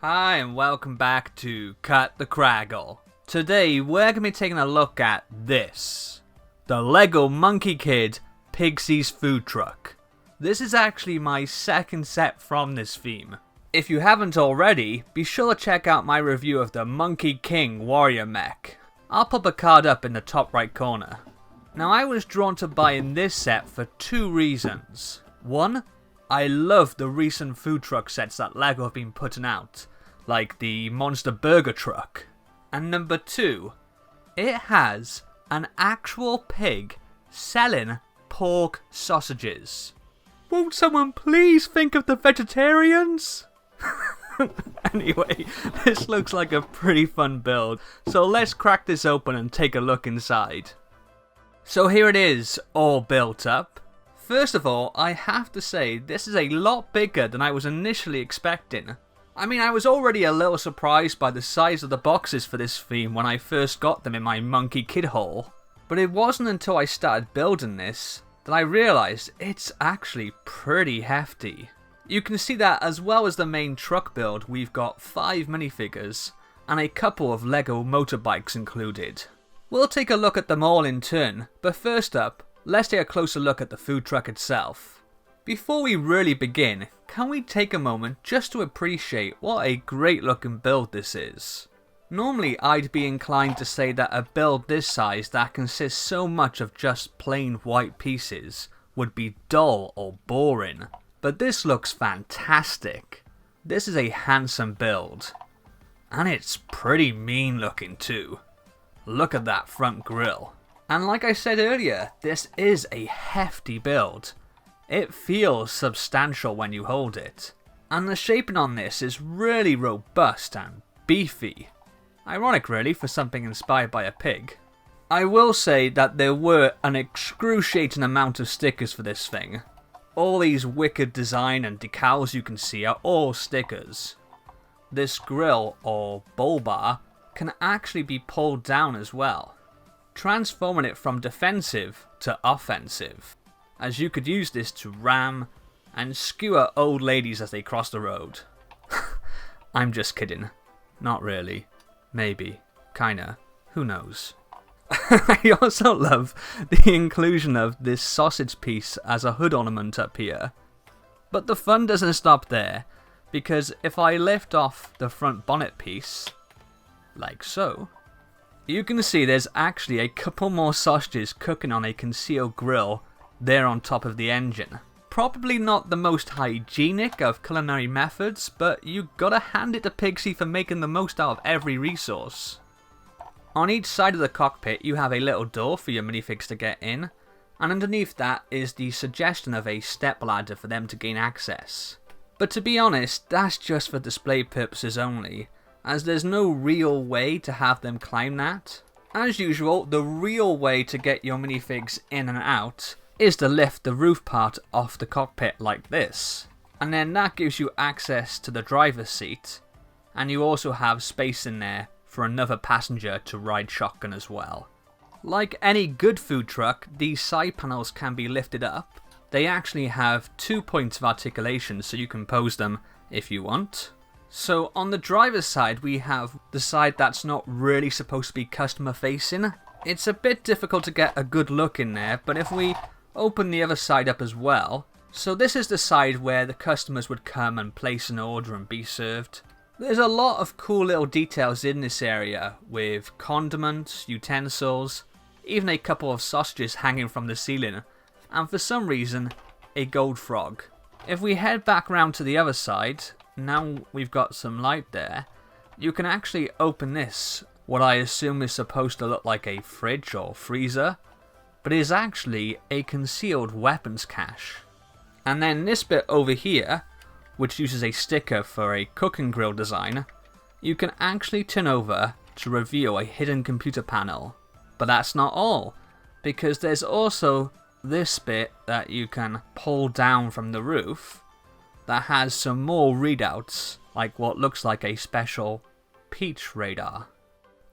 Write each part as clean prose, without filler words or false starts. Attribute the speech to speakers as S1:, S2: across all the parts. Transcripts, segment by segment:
S1: Hi and welcome back to Cut the Craggle. Today we're going to be taking a look at this. The LEGO Monkie Kid Pigsy's Food Truck. This is actually my second set from this theme. If you haven't already, be sure to check out my review of the Monkey King Warrior Mech. I'll pop a card up in the top right corner. Now I was drawn to buying this set for two reasons. One, I love the recent food truck sets that LEGO have been putting out, like the Monster Burger Truck. And number two, it has an actual pig selling pork sausages. Won't someone please think of the vegetarians? Anyway, this looks like a pretty fun build, so let's crack this open and take a look inside. So here it is, all built up. First of all, I have to say, this is a lot bigger than I was initially expecting. I mean, I was already a little surprised by the size of the boxes for this theme when I first got them in my Monkey Kid haul. But it wasn't until I started building this that I realised it's actually pretty hefty. You can see that as well as the main truck build, we've got 5 minifigures and a couple of LEGO motorbikes included. We'll take a look at them all in turn, but first up, let's take a closer look at the food truck itself. Before we really begin, can we take a moment just to appreciate what a great looking build this is? Normally I'd be inclined to say that a build this size that consists so much of just plain white pieces would be dull or boring, but this looks fantastic. This is a handsome build, and it's pretty mean looking too. Look at that front grille. And like I said earlier, this is a hefty build. It feels substantial when you hold it. And the shaping on this is really robust and beefy. Ironic really for something inspired by a pig. I will say that there were an excruciating amount of stickers for this thing. All these wicked design and decals you can see are all stickers. This grille or bull bar can actually be pulled down as well, transforming it from defensive to offensive, as you could use this to ram and skewer old ladies as they cross the road. I'm just kidding. Not really. Maybe. Kinda. Who knows? I also love the inclusion of this sausage piece as a hood ornament up here. But the fun doesn't stop there, because if I lift off the front bonnet piece, like so, you can see there's actually a couple more sausages cooking on a concealed grill there on top of the engine. Probably not the most hygienic of culinary methods, but you gotta hand it to Pigsy for making the most out of every resource. On each side of the cockpit you have a little door for your minifigs to get in, and underneath that is the suggestion of a step ladder for them to gain access. But to be honest, that's just for display purposes only, as there's no real way to have them climb that. As usual, the real way to get your minifigs in and out is to lift the roof part off the cockpit like this, and then that gives you access to the driver's seat, and you also have space in there for another passenger to ride shotgun as well. Like any good food truck, these side panels can be lifted up. They actually have 2 points of articulation, so you can pose them if you want. So on the driver's side we have the side that's not really supposed to be customer facing. It's a bit difficult to get a good look in there, but if we open the other side up as well, so this is the side where the customers would come and place an order and be served. There's a lot of cool little details in this area, with condiments, utensils, even a couple of sausages hanging from the ceiling, and for some reason a gold frog. If we head back round to the other side, now we've got some light there, you can actually open this, what I assume is supposed to look like a fridge or freezer, but is actually a concealed weapons cache. And then this bit over here, which uses a sticker for a cooking grill design, you can actually turn over to reveal a hidden computer panel. But that's not all, because there's also this bit that you can pull down from the roof that has some more readouts, like what looks like a special peach radar.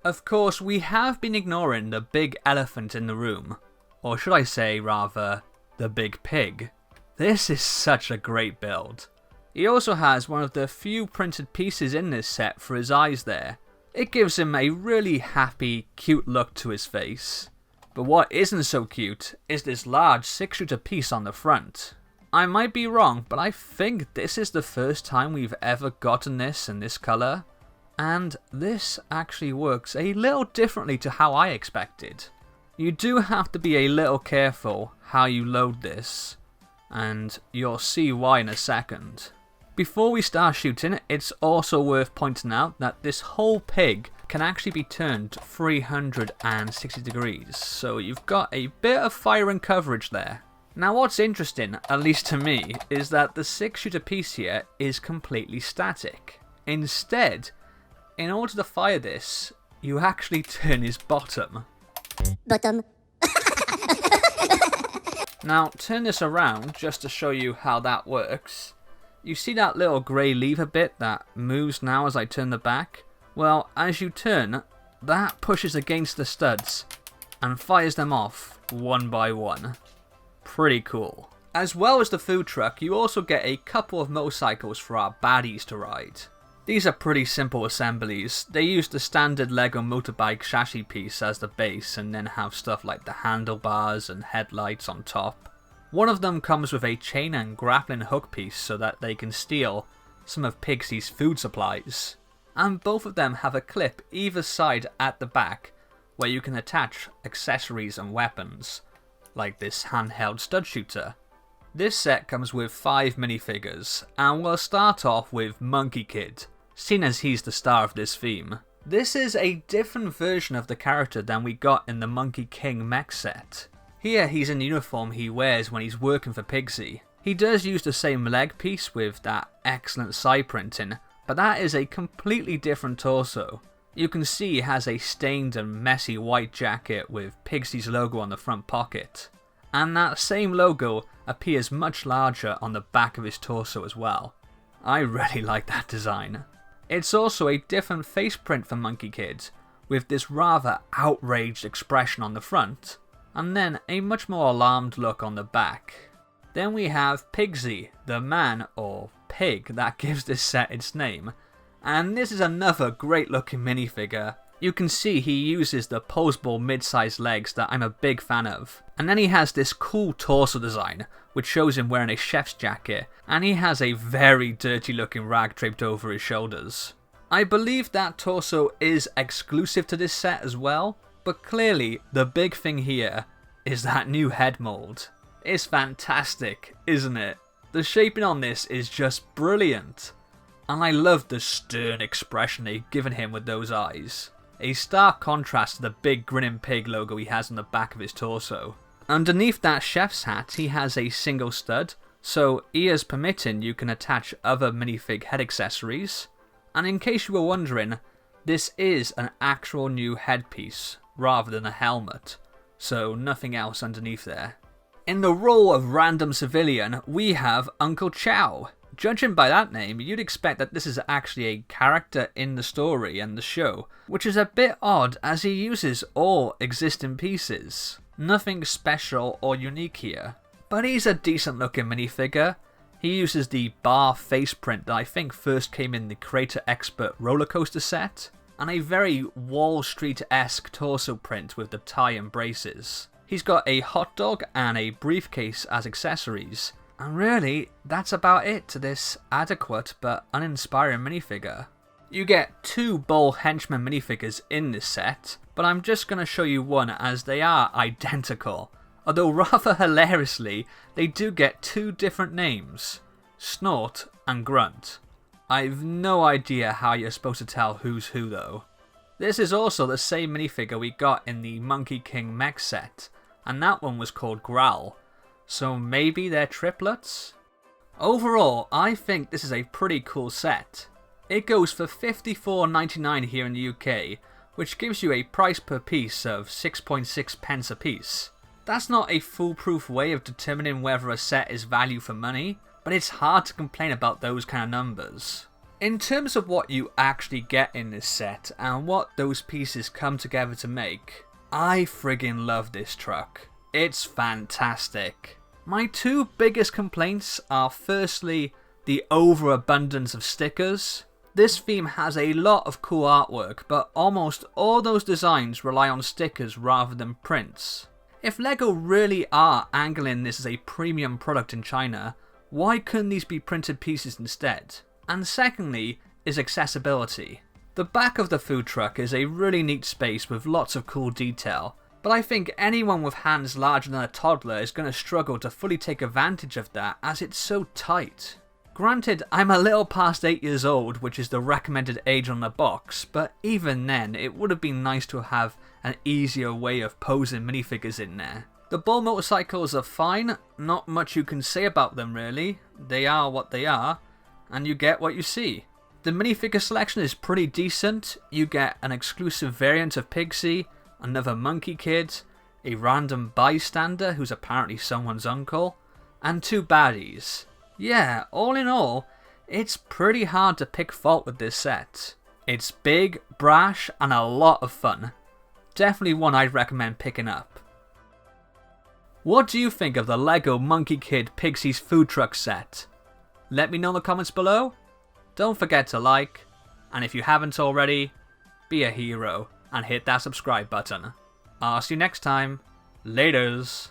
S1: Of course, we have been ignoring the big elephant in the room, or should I say rather, the big pig. This is such a great build. He also has one of the few printed pieces in this set for his eyes there. It gives him a really happy, cute look to his face. But what isn't so cute is this large 6-shooter piece on the front. I might be wrong, but I think this is the first time we've ever gotten this in this colour. And this actually works a little differently to how I expected. You do have to be a little careful how you load this, and you'll see why in a second. Before we start shooting, it's also worth pointing out that this whole pig can actually be turned 360 degrees, so you've got a bit of firing coverage there. Now what's interesting, at least to me, is that the 6-shooter piece here is completely static. Instead, in order to fire this, you actually turn his bottom. Now turn this around just to show you how that works. You see that little grey lever bit that moves now as I turn the back? Well, as you turn, that pushes against the studs and fires them off one by one. Pretty cool. As well as the food truck, you also get a couple of motorcycles for our baddies to ride. These are pretty simple assemblies. They use the standard LEGO motorbike chassis piece as the base and then have stuff like the handlebars and headlights on top. One of them comes with a chain and grappling hook piece so that they can steal some of Pigsy's food supplies. And both of them have a clip either side at the back where you can attach accessories and weapons, like this handheld stud shooter. This set comes with 5 minifigures, and we'll start off with Monkey Kid, seen as he's the star of this theme. This is a different version of the character than we got in the Monkey King mech set. Here he's in the uniform he wears when he's working for Pigsy. He does use the same leg piece with that excellent side printing, but that is a completely different torso. You can see he has a stained and messy white jacket with Pigsy's logo on the front pocket. And that same logo appears much larger on the back of his torso as well. I really like that design. It's also a different face print for Monkey Kid, with this rather outraged expression on the front, and then a much more alarmed look on the back. Then we have Pigsy, the man or pig that gives this set its name, and this is another great looking minifigure. You can see he uses the posable mid-sized legs that I'm a big fan of. And then he has this cool torso design, which shows him wearing a chef's jacket, and he has a very dirty looking rag draped over his shoulders. I believe that torso is exclusive to this set as well, but clearly the big thing here is that new head mold. It's fantastic, isn't it? The shaping on this is just brilliant. And I love the stern expression they've given him with those eyes. A stark contrast to the big grinning pig logo he has on the back of his torso. Underneath that chef's hat he has a single stud, so ears permitting you can attach other minifig head accessories. And in case you were wondering, this is an actual new headpiece rather than a helmet, so nothing else underneath there. In the role of random civilian we have Uncle Chow. Judging by that name, you'd expect that this is actually a character in the story and the show, which is a bit odd as he uses all existing pieces. Nothing special or unique here, but he's a decent looking minifigure. He uses the bar face print that I think first came in the Creator Expert roller coaster set, and a very Wall Street-esque torso print with the tie and braces. He's got a hot dog and a briefcase as accessories. And really, that's about it to this adequate but uninspiring minifigure. You get 2 Bull Henchman minifigures in this set, but I'm just going to show you one as they are identical. Although rather hilariously, they do get 2 different names, Snort and Grunt. I've no idea how you're supposed to tell who's who though. This is also the same minifigure we got in the Monkey King mech set, and that one was called Growl. So maybe they're triplets? Overall, I think this is a pretty cool set. It goes for $54.99 here in the UK, which gives you a price per piece of 6.6 pence a piece. That's not a foolproof way of determining whether a set is value for money, but it's hard to complain about those kind of numbers. In terms of what you actually get in this set and what those pieces come together to make, I friggin' love this truck. It's fantastic. My 2 biggest complaints are firstly the overabundance of stickers. This theme has a lot of cool artwork, but almost all those designs rely on stickers rather than prints. If LEGO really are angling this as a premium product in China, why couldn't these be printed pieces instead? And secondly is accessibility. The back of the food truck is a really neat space with lots of cool detail, but I think anyone with hands larger than a toddler is going to struggle to fully take advantage of that as it's so tight. Granted, I'm a little past 8 years old, which is the recommended age on the box, but even then it would have been nice to have an easier way of posing minifigures in there. The ball motorcycles are fine, not much you can say about them really, they are what they are, and you get what you see. The minifigure selection is pretty decent. You get an exclusive variant of Pigsy, another Monkey Kid, a random bystander who's apparently someone's uncle, and 2 baddies. Yeah, all in all, it's pretty hard to pick fault with this set. It's big, brash, and a lot of fun. Definitely one I'd recommend picking up. What do you think of the LEGO Monkie Kid Pigsy's Food Truck set? Let me know in the comments below. Don't forget to like, and if you haven't already, be a hero and hit that subscribe button. I'll see you next time. Laters.